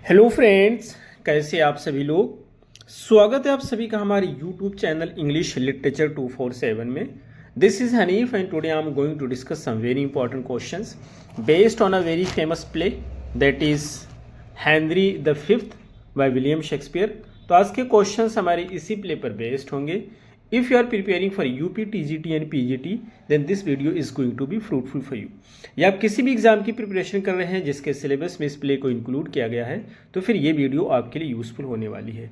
Hello friends, कैसे आप सभी लोग। स्वागत है आप सभी का हमारे यूट्यूब चैनल इंग्लिश लिटरेचर 247 में। This is Hanif and today I am going to discuss some very important questions based on a very famous play that is Henry the fifth by William Shakespeare. तो आज के questions हमारे इसी play पर based होंगे। If you are preparing for UP, TGT and PGT, then this video is going to be fruitful for you. या आप किसी भी एग्जाम की प्रिपरेशन कर रहे हैं जिसके सिलेबस में इस प्ले को इंक्लूड किया गया है, तो फिर ये वीडियो आपके लिए यूजफुल होने वाली है।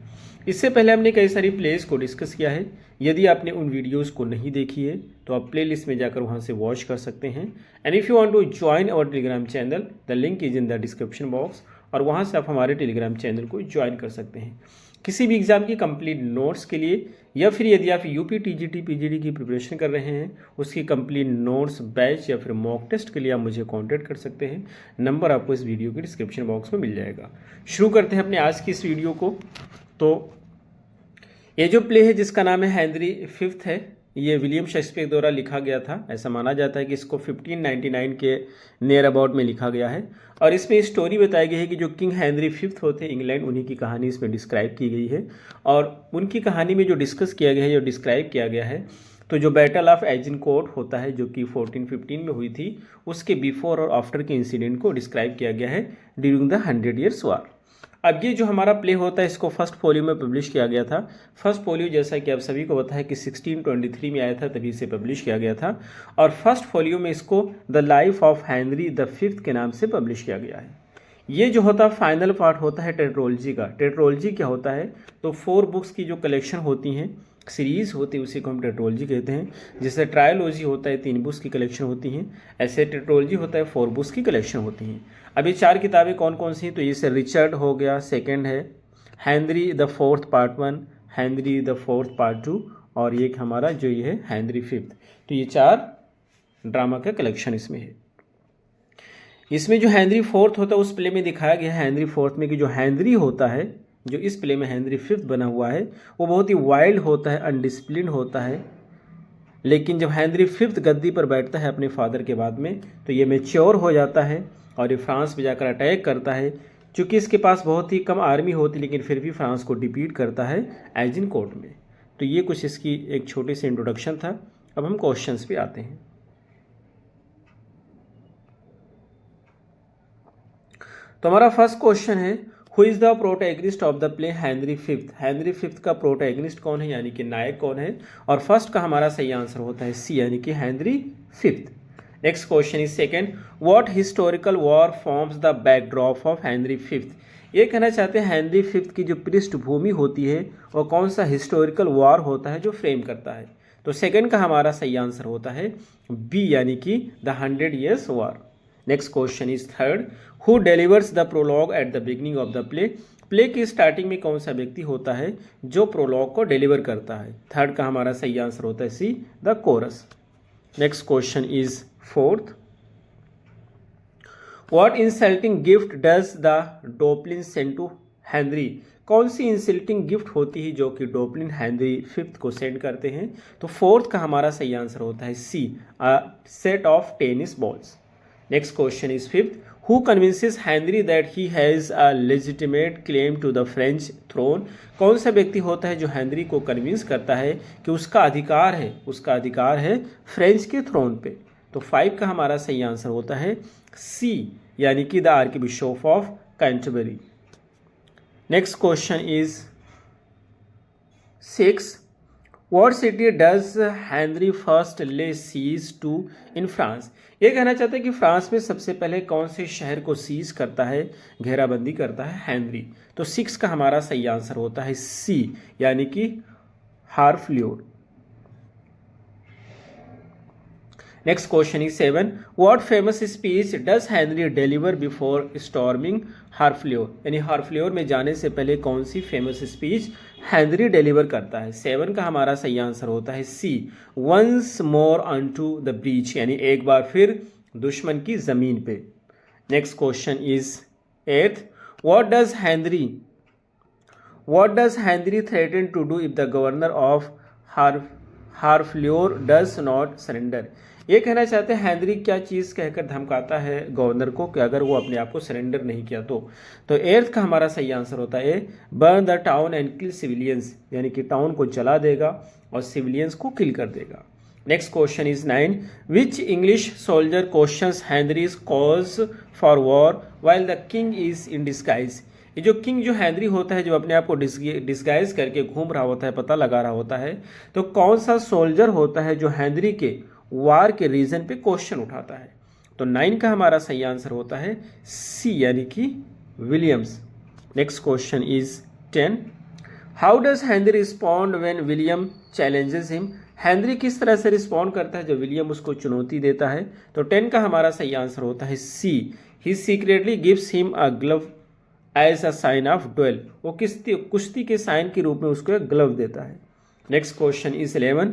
इससे पहले हमने कई सारी प्लेस को डिस्कस किया है। यदि आपने उन वीडियोस को नहीं देखी है तो आप प्ले लिस्ट में जाकर वहाँ से वॉच कर सकते हैं। And if you want to join our Telegram channel, the link is in the description box, और वहाँ से आप हमारे टेलीग्राम चैनल को ज्वाइन कर सकते हैं। किसी भी एग्जाम की कंप्लीट नोट्स के लिए या फिर यदि आप यूपी, टीजीटी, पीजीडी की प्रिपरेशन कर रहे हैं, उसकी कंप्लीट नोट्स, बैच या फिर मॉक टेस्ट के लिए आप मुझे कांटेक्ट कर सकते हैं। नंबर आपको इस वीडियो के डिस्क्रिप्शन बॉक्स में मिल जाएगा। शुरू करते हैं अपने आज की इस वीडियो को। तो ये जो प्ले है जिसका नाम है हेनरी फिफ्थ है, ये विलियम शेक्सपियर द्वारा लिखा गया था। ऐसा माना जाता है कि इसको 1599 के नियर अबाउट में लिखा गया है। और इसमें स्टोरी बताई गई है कि जो किंग हेनरी फिफ्थ होते इंग्लैंड, उन्हीं की कहानी इसमें डिस्क्राइब की गई है। और उनकी कहानी में जो डिस्कस किया गया है, जो डिस्क्राइब किया गया है, तो जो बैटल ऑफ एजिनकोर्ट होता है जो कि 1415 में हुई थी, उसके बिफोर और आफ्टर के इंसिडेंट को डिस्क्राइब किया गया है ड्यूरिंग द 100 ईयर्स वॉर। अब ये जो हमारा प्ले होता है इसको फर्स्ट फोलियो में पब्लिश किया गया था। फर्स्ट फोलियो जैसा कि आप सभी को पता है कि 1623 में आया था, तभी इसे पब्लिश किया गया था। और फर्स्ट फोलियो में इसको the life of Henry the fifth के नाम से पब्लिश किया गया है। ये जो होता है फाइनल पार्ट होता है टेट्रोलॉजी का। टेट्रोलॉजी क्या होता है, तो 4 बुक्स की जो कलेक्शन होती हैं, सीरीज होती है, उसी को हम टेट्रोलॉजी कहते हैं। जैसे ट्रायोलॉजी होता है 3 बुक्स की कलेक्शन होती हैं, ऐसे टेट्रोलॉजी होता है 4 बुक्स की कलेक्शन होती हैं। अब ये 4 किताबें कौन कौन सी हैं, तो ये से रिचर्ड हो गया, सेकंड है Henry the fourth part 1, Henry the fourth part 2, और ये हमारा जो ये है हेनरी फिफ्थ। तो ये 4 ड्रामा का कलेक्शन इसमें है। इसमें जो हेनरी फोर्थ होता है उस प्ले में दिखाया गया है हेनरी फोर्थ में कि जो हेनरी होता है, जो इस प्ले में हेनरी फिफ्थ बना हुआ है, वो बहुत ही वाइल्ड होता है, अनडिसिप्लिन होता है। लेकिन जब हेनरी फिफ्थ गद्दी पर बैठता है अपने फादर के बाद में, तो ये मैच्योर हो जाता है और ये फ्रांस में जाकर अटैक करता है। चूँकि इसके पास बहुत ही कम आर्मी होती, लेकिन फिर भी फ्रांस को डिफीट करता है एजिनकोर्ट में। तो ये कुछ इसकी एक छोटी सी इंट्रोडक्शन था। अब हम क्वेश्चंस पे आते हैं। तो हमारा फर्स्ट क्वेश्चन है, who is the protagonist of the play Henry fifth. Henry fifth का प्रोटैगनिस्ट कौन है, यानी कि नायक कौन है। और फर्स्ट का हमारा सही आंसर होता है सी, यानी कि Henry fifth. Next question is second, what historical war forms the backdrop of Henry fifth. ये कहना चाहते हैं हेनरी फिफ्थ की जो पृष्ठभूमि होती है वो कौन सा हिस्टोरिकल वॉर होता है जो फ्रेम करता है। तो सेकंड का हमारा सही आंसर होता है बी, यानी कि the 100 years war. Next question is third, who delivers the prologue at the beginning of the play. Play की स्टार्टिंग में कौन सा व्यक्ति होता है जो प्रोलॉग को डिलीवर करता है। थर्ड का हमारा सही आंसर होता है C, the chorus. Next question is fourth, what insulting gift does the Dauphin send to Henry. कौन सी इंसल्टिंग गिफ्ट होती है जो कि डोपलिन हेनरी फिफ्थ को सेंड करते हैं। तो फोर्थ का हमारा सही आंसर होता है C, a set of tennis balls. Next question is fifth, who convinces Henry that he has a legitimate claim to the French throne. कौन सा व्यक्ति होता है जो हेनरी को कन्विंस करता है कि उसका अधिकार है फ्रेंच के थ्रोन पे। तो 5 का हमारा सही आंसर होता है सी, यानी कि the archbishop of Canterbury. Next question is 6, what city does Henry first ले सीज टू इन फ्रांस। ये कहना चाहता है कि फ्रांस में सबसे पहले कौन से शहर को सीज करता है, घेराबंदी करता है हेनरी। तो 6 का हमारा सही आंसर होता है सी, यानी कि Harfleur. Next question is 7, what famous speech does Henry deliver before storming Harfleur. यानी हार्फ्ल्यूर में जाने से पहले कौन सी फेमस स्पीच हेनरी डिलीवर करता है। 7 का हमारा सही आंसर होता है C, once more unto the breach, यानी एक बार फिर दुश्मन की जमीन पे। Next question is 8, what does Henry threaten to do if the governor of Harfleur does not surrender. ये कहना चाहते हैं हेनरी क्या चीज़ कहकर धमकाता है गवर्नर को कि अगर वो अपने आप को सरेंडर नहीं किया तो एर्थ का हमारा सही आंसर होता है burn the town and kill civilians, यानी कि टाउन को जला देगा और सिविलियंस को किल कर देगा। Next question is 9, which English soldier questions Henrys cause for war while the king is in disguise. ये जो किंग जो हेनरी होता है, जो अपने आप को डिस्गाइज करके घूम रहा होता है, पता लगा रहा होता है, तो कौन सा सोल्जर होता है जो हेनरी के वार के रीजन पे क्वेश्चन उठाता है। तो 9 का हमारा सही आंसर होता है सी, यानी कि Williams. Next question is 10, how does Henry respond when William challenges him. Henry किस तरह से रिस्पॉन्ड करता है जब विलियम उसको चुनौती देता है। तो 10 का हमारा सही आंसर होता है C, he secretly gives him a glove as a sign of duel. वो कुश्ती के साइन के रूप में उसको एक ग्लव देता है। Next question is 11,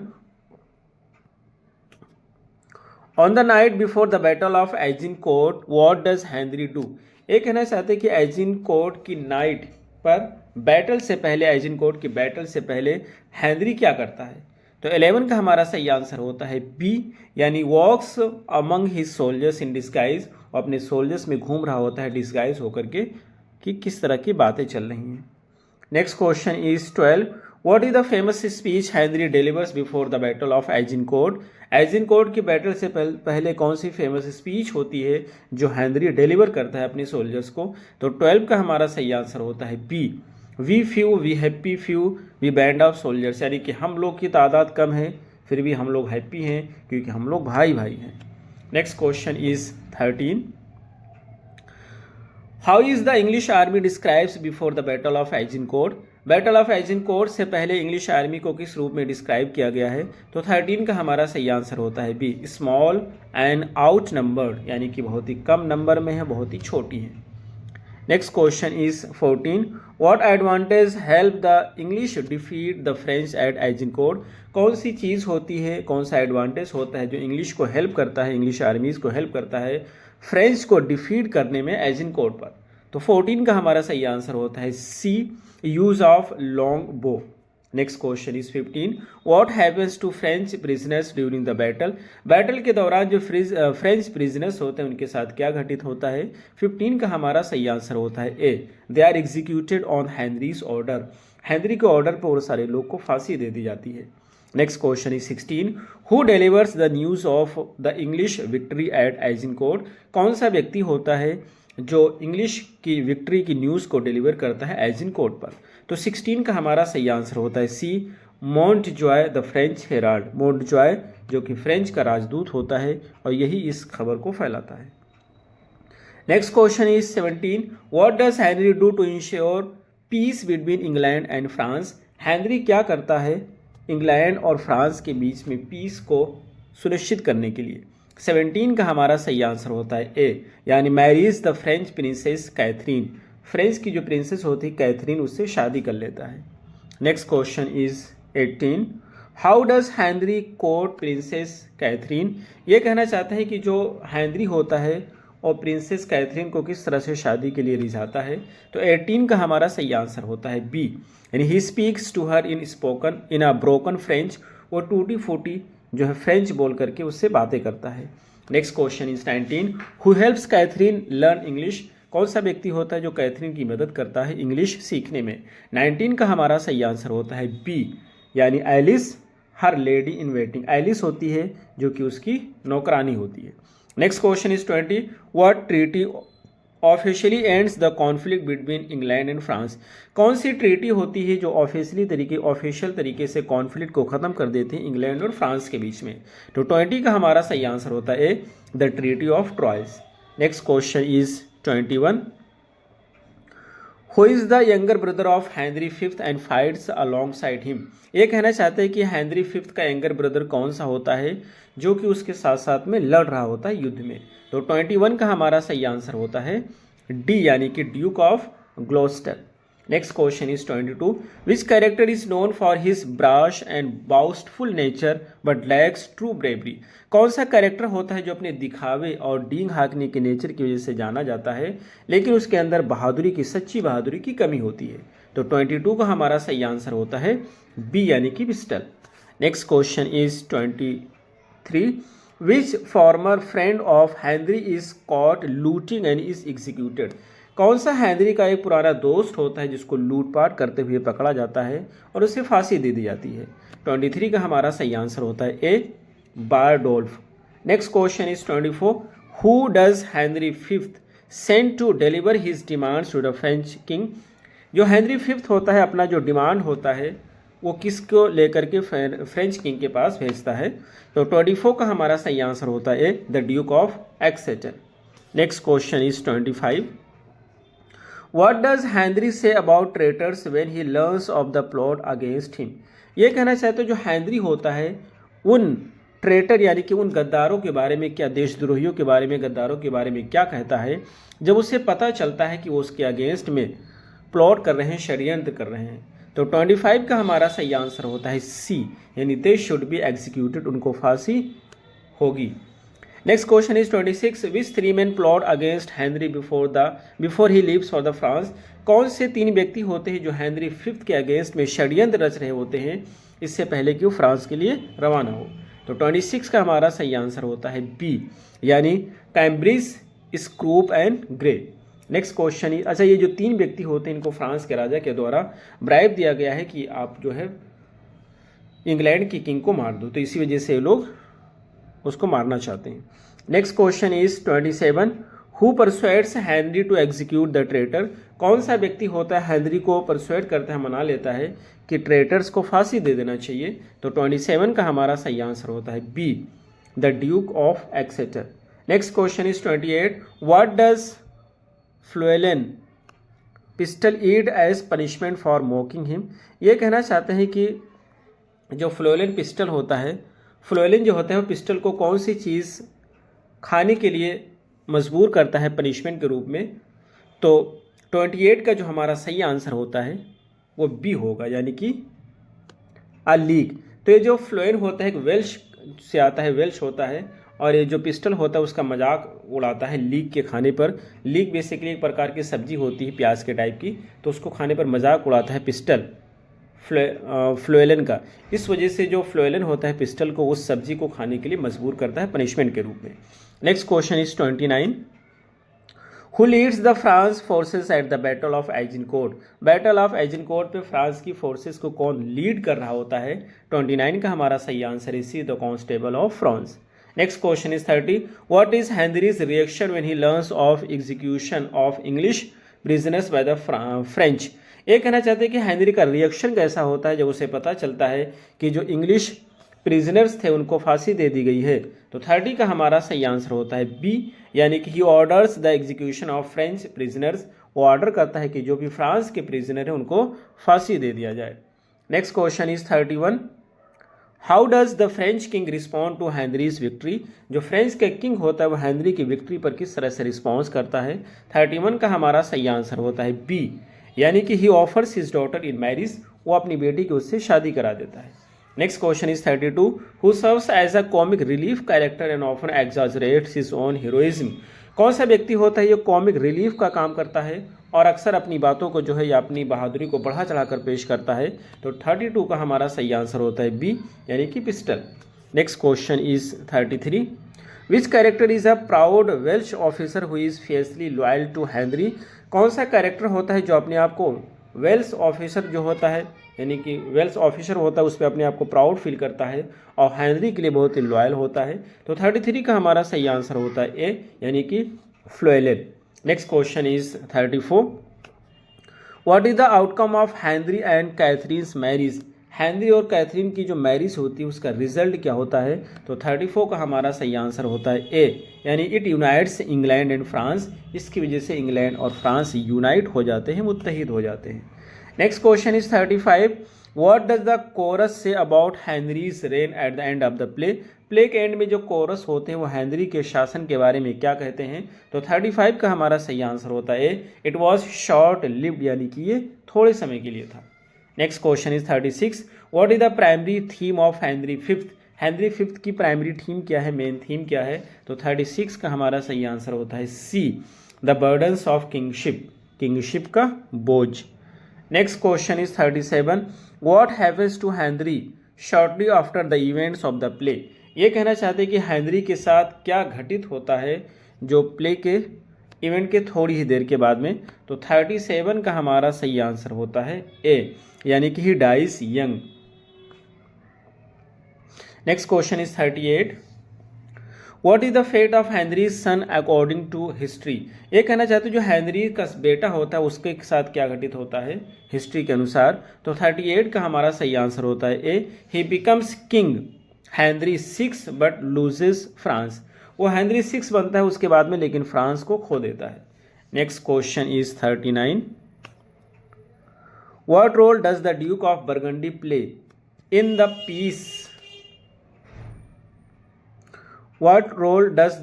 on the night before the battle of Agincourt what does Henry do. ये कहना चाहते हैं कि एजिनकोर्ट की नाइट पर बैटल से पहले, एजिनकोर्ट की बैटल से पहले हेनरी क्या करता है। तो 11 का हमारा सही आंसर होता है बी, यानी walks among his soldiers in disguise. अपने सोल्जर्स में घूम रहा होता है डिस्गाइज होकर के कि किस तरह की बातें चल रही हैं। Next question is 12, what is the famous speech Henry delivers before the battle of Agincourt. Agincourt की बैटल से पहले कौन सी फेमस स्पीच होती है जो हेनरी डिलीवर करता है अपने सोल्जर्स को। तो 12 का हमारा सही आंसर होता है B, we few we happy few we band of soldiers, यानी कि हम लोग की तादाद कम है फिर भी हम लोग हैप्पी हैं क्योंकि हम लोग भाई भाई हैं। Next question is 13, how is the English army describes before the battle of Agincourt. Battle of Agincourt से पहले इंग्लिश आर्मी को किस रूप में डिस्क्राइब किया गया है। तो 13 का हमारा सही आंसर होता है B, small and outnumbered, यानी कि बहुत ही कम नंबर में है, बहुत ही छोटी है। Next question is 14, what advantage help the English defeat the French at Agincourt. कौन सी चीज़ होती है, कौन सा एडवांटेज होता है जो इंग्लिश को हेल्प करता है, इंग्लिश आर्मीज को हेल्प करता है फ्रेंच को डिफीट करने में एजिनकोर्ट पर। तो 14 का हमारा सही आंसर होता है C, use of longbow. Next question is 15, what happens to French prisoners during the battle. Battle के दौरान जो फ्रेंच प्रिजनर्स होते हैं उनके साथ क्या घटित होता है। 15 का हमारा सही आंसर होता है A, they are executed on Henry's order. Henry के ऑर्डर पर और सारे लोग को फांसी दे दी जाती है। Next question is 16, who delivers the news of the English victory at Agincourt. कौन सा व्यक्ति होता है जो इंग्लिश की विक्ट्री की न्यूज़ को डिलीवर करता है एजिनकोर्ट पर। तो 16 का हमारा सही आंसर होता है सी, मोंटजॉय द फ्रेंच हेराल्ड। मोंटजॉय जो कि फ्रेंच का राजदूत होता है और यही इस खबर को फैलाता है। Next question is 17, what does Henry do to ensure peace between England and France. Henry क्या करता है इंग्लैंड और फ्रांस के बीच में पीस को सुनिश्चित करने के लिए। 17 का हमारा सही आंसर होता है ए, यानी marries the French princess Catherine. French की जो प्रिंसेस होती है कैथरीन, उससे शादी कर लेता है। Next question is 18, how does Henry court princess Catherine. ये कहना चाहते हैं कि जो हेनरी होता है और प्रिंसेस कैथरीन को किस तरह से शादी के लिए रिझाता है। तो 18 का हमारा सही आंसर होता है बी, यानी he speaks to her in a broken French. वो टूटी फूटी जो है फ्रेंच बोल करके उससे बातें करता है। Next question is 19, who helps Catherine learn English. कौन सा व्यक्ति होता है जो कैथरीन की मदद करता है इंग्लिश सीखने में। 19 का हमारा सही आंसर होता है बी, यानी Alice her lady in waiting. Alice होती है जो कि उसकी नौकरानी होती है। Next question is 20, what treaty officially ends the conflict between England and France. कौन सी ट्रीटी होती है जो ऑफिशियल तरीके से कॉन्फ्लिक्ट को ख़त्म कर देती है इंग्लैंड और फ्रांस के बीच में। तो 20 का हमारा सही आंसर होता है the treaty of Troyes. Next question is 21, who is the younger brother of Henry fifth and fights alongside him. ये कहना चाहते हैं कि हेनरी फिफ्थ का यंगर ब्रदर कौन सा होता है जो कि उसके साथ साथ में लड़ रहा होता है युद्ध में। तो 21 का हमारा सही आंसर होता है डी, यानी कि duke of Gloucester. Next question is 22, which character is known for his brash and boastful nature but lacks true bravery. कौन सा कैरेक्टर होता है जो अपने दिखावे और डींग हाँकने के नेचर की वजह से जाना जाता है लेकिन उसके अंदर बहादुरी की, सच्ची बहादुरी की कमी होती है। तो 22 का हमारा सही आंसर होता है बी, यानी कि pistol. Next question is 23, which former friend of Henry is caught looting and is executed. कौन सा हेनरी का एक पुराना दोस्त होता है जिसको लूटपाट करते हुए पकड़ा जाता है और उसे फांसी दे दी जाती है। 23 का हमारा सही आंसर होता है A, Bardolph. Next question is 24, who does Henry fifth send to deliver his demands to the French king. जो हेनरी फिफ्थ होता है अपना जो डिमांड होता है वो किसको लेकर के फ्रेंच किंग के पास भेजता है। तो 24 का हमारा सही आंसर होता है the duke of Exeter. Next question is 25, what does Henry say about traitors when he learns of the plot against him. ये कहना चाहते हो जो हेनरी होता है उन ट्रेटर यानी कि उन गद्दारों के बारे में क्या, देशद्रोहियों के बारे में, गद्दारों के बारे में क्या कहता है जब उसे पता चलता है कि वो उसके अगेंस्ट में प्लॉट कर रहे हैं, षड्यंत्र कर रहे हैं। तो 25 का हमारा सही आंसर होता है सी, यानी दे शुड बी एग्जीक्यूटेड, उनको फांसी होगी। Next question is 26, which three man plot against Henry before he leaves for the France. कौन से 3 व्यक्ति होते हैं जो हेनरी फिफ्थ के अगेंस्ट में षड्यंत्र रच रहे होते हैं इससे पहले कि वो फ्रांस के लिए रवाना हो। तो 26 का हमारा सही आंसर होता है बी, यानी Cambridge, Scroop and Grey. Next question ही, अच्छा ये जो 3 व्यक्ति होते हैं इनको फ्रांस के राजा के द्वारा ब्राइब दिया गया है कि आप जो है इंग्लैंड की किंग को मार दो, तो इसी वजह से लोग उसको मारना चाहते हैं। Next question is 27, who persuades Henry to execute the traitor. कौन सा व्यक्ति होता है हेनरी को परसुएड करता है, मना लेता है कि ट्रेटर्स को फांसी दे देना चाहिए। तो 27 का हमारा सही आंसर होता है B, the duke of Exeter. Next question is 28, what does Fluellen Pistol eat as punishment for mocking him. ये कहना चाहते हैं कि जो फ्लुएलन पिस्टल होता है, फ्लुएलन जो होता है वो पिस्टल को कौन सी चीज़ खाने के लिए मजबूर करता है पनिशमेंट के रूप में। तो 28 का जो हमारा सही आंसर होता है वो बी होगा, यानी कि अ लीक। तो ये जो फ्लुएन होता है एक वेल्श से आता है, वेल्श होता है, और ये जो पिस्टल होता है उसका मजाक उड़ाता है लीक के खाने पर। लीक बेसिकली एक प्रकार की सब्जी होती है प्याज के टाइप की, तो उसको खाने पर मजाक उड़ाता है पिस्टल फ्लुएलन का। इस वजह से जो फ्लुएलन होता है पिस्टल को उस सब्जी को खाने के लिए मजबूर करता है पनिशमेंट के रूप में। Next question is 29, who leads the France forces at the battle of Agincourt. Battle of Agincourt पे फ्रांस की फोर्सेस को कौन लीड कर रहा होता है। 29 का हमारा सही answer is the constable of France. Next question is 30, what is Henrys reaction when he learns of execution of English prisoners by the French. ये कहना चाहते हैं कि हेनरी का रिएक्शन कैसा होता है जब उसे पता चलता है कि जो इंग्लिश प्रिजनर्स थे उनको फांसी दे दी गई है। तो 30 का हमारा सही आंसर होता है बी, यानी कि he orders the execution of French prisoners. वो ऑर्डर करता है कि जो भी फ्रांस के प्रिजनर है उनको फांसी दे दिया जाए। Next question is 31, how does the French king respond to Henry's victory. जो फ्रेंच का किंग होता है वो हेनरी की विक्ट्री पर किस तरह से रिस्पॉन्स करता है। 31 का हमारा सही आंसर होता है बी, यानी कि he offers his daughter in marriage. वो अपनी बेटी की उससे शादी करा देता है। Next question is 32, who serves as a comic relief character and often exaggerates his own heroism. कौन सा व्यक्ति होता है ये कॉमिक रिलीफ का काम करता है और अक्सर अपनी बातों को जो है या अपनी बहादुरी को बढ़ा चढ़ाकर पेश करता है। तो 32 का हमारा सही आंसर होता है बी, यानी कि pistol. Next question is 33, which character is a proud Welsh officer who is fiercely loyal to Henry. कौन सा कैरेक्टर होता है जो अपने आप को वेल्स ऑफिसर जो होता है, यानी कि वेल्स ऑफिसर होता है उस पर अपने आप को प्राउड फील करता है और हेनरी के लिए बहुत ही लॉयल होता है। तो 33 का हमारा सही आंसर होता है ए, यानी कि Fluellen. Next question is 34, what is the outcome of Henry and Catherine's marriage. Henry और कैथरीन की जो मैरिज होती है उसका रिजल्ट क्या होता है। तो 34 का हमारा सही आंसर होता है ए, यानी it unites England and France. इसकी वजह से इंग्लैंड और फ्रांस यूनाइट हो जाते हैं, मुत्तहिद हो जाते हैं। Next question is 35, what does the coarse say about Henrys rain at the end of the play. Play के एंड में जो कोरस होते हैं वो हेनरी के शासन के बारे में क्या कहते हैं। तो 35 का हमारा सही आंसर होता है ए, इट वॉज शॉर्ट लिव्ड, यानी कि ये थोड़े समय के लिए था। Next question is 36, what is the primary theme of Henry fifth. Henry fifth की प्राइमरी थीम क्या है, मेन थीम क्या है। तो 36 का हमारा सही आंसर होता है C, the burdens of kingship, kingship का बोझ। Next question is 37, what happens to Henry shortly after the events of the play. ये कहना चाहते हैं कि हेनरी के साथ क्या घटित होता है जो प्ले के इवेंट के थोड़ी ही देर के बाद में। तो 37 का हमारा सही आंसर होता है ए, यानी कि he dies young. Next question is 38। What is the fate of Henry's son according to history. ये कहना चाहते हैं जो हेनरी का बेटा होता है उसके साथ क्या घटित होता है हिस्ट्री के अनुसार। तो 38 का हमारा सही आंसर होता है A, he becomes king Henry 6 but loses France. वो हेनरी 6 बनता है उसके बाद में, लेकिन फ्रांस को खो देता है। Next question is 39। What role does the duke of Burgundy play in the peace. What role does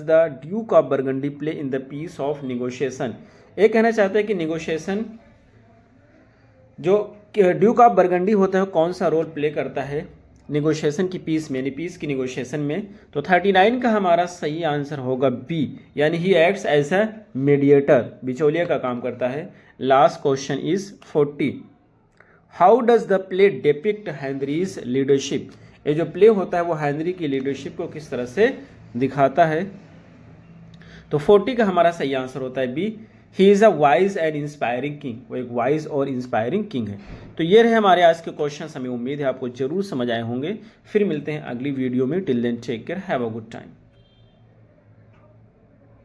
the Duke of Burgundy play in the peace of negotiation। ये कहना चाहते हैं कि निगोशिएशन जो ड्यूक ऑफ बर्गंडी होता है कौन सा रोल प्ले करता है निगोशिएशन की पीस में, यानी पीस की निगोशिएशन में। तो 39 का हमारा सही आंसर होगा बी, यानी he acts as a mediator, बिचौलिया का काम करता है। Last question is 40। How does the play depict Henry's leadership. ये जो प्ले होता है वो हेनरी की लीडरशिप को किस तरह से दिखाता है। तो 40 का हमारा सही आंसर होता है B, he is a wise and inspiring king. वो एक वाइज और इंस्पायरिंग किंग है। तो ये रहे हमारे आज के क्वेश्चन, हमें उम्मीद है आपको जरूर समझ आए होंगे। फिर मिलते हैं अगली वीडियो में। Till then take care, have a good time.